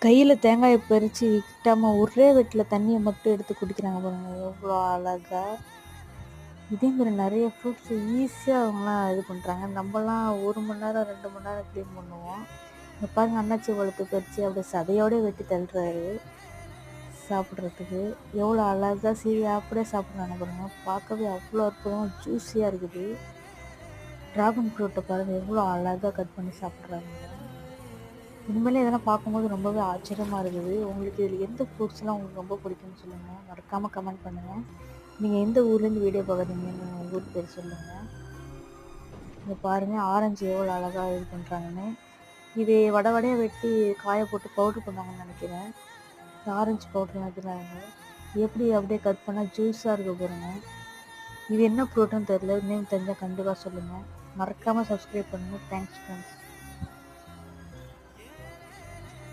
கையில் தேங்காயை பறித்து விட்டாமல் ஒரே வெட்டில் தண்ணியை மட்டும் எடுத்து குடிக்கிறாங்க பாருங்கள், எவ்வளோ அழகாக. இதேமாரி நிறைய ஃப்ரூட்ஸ் ஈஸியாக அவங்களாம் இது பண்ணுறாங்க. நம்மலாம் 1 மணி நேரம் 2 மணி நேரம் க்ளீன் பண்ணுவோம். இந்த பாருங்க, அன்னாச்சி பழத்தை பறித்து அப்படியே சதையோடய வெட்டி தள்ளுறாரு சாப்பிட்றதுக்கு. எவ்வளோ அழகாக அப்படியே சாப்பிட்றாங்க பாருங்க, பார்க்கவே அவ்வளோ அற்புதமாக ஜூஸியாக இருக்குது. ட்ராகன் ஃப்ரூட்டை பாருங்கள், எவ்வளோ அழகாக கட் பண்ணி சாப்பிட்றாங்க. இனிமேல் இதெல்லாம் பார்க்கும்போது ரொம்பவே ஆச்சரியமாக இருக்குது. உங்களுக்கு இதில் எந்த ஃப்ரூட்ஸ்லாம் உங்களுக்கு ரொம்ப பிடிக்கும்னு சொல்லுங்கள், மறக்காமல் கமெண்ட் பண்ணுங்கள். நீங்கள் எந்த ஊர்லேருந்து வீடியோ பார்க்குறீங்கன்னு ஊர் பேர் சொல்லுங்கள். இங்கே பாருங்கள், ஆரஞ்சு எவ்வளோ அழகாக இது பண்ணுறாங்கன்னு. இது வடையாக வெட்டி காய போட்டு பவுட்ரு பண்ணாங்கன்னு நினைக்கிறேன். ஆரஞ்சு பவுட்ரு வைக்கிறாங்க. எப்படி அப்படியே கட் பண்ணால் ஜூஸாக இருக்க பாருங்க. இது என்ன ஃப்ரூட்டுன்னு தெரியல, நேம் தெரிஞ்சால் கண்டிப்பாக சொல்லுங்கள். மறக்காமல் சப்ஸ்கிரைப் பண்ணுங்கள். Thanks friends.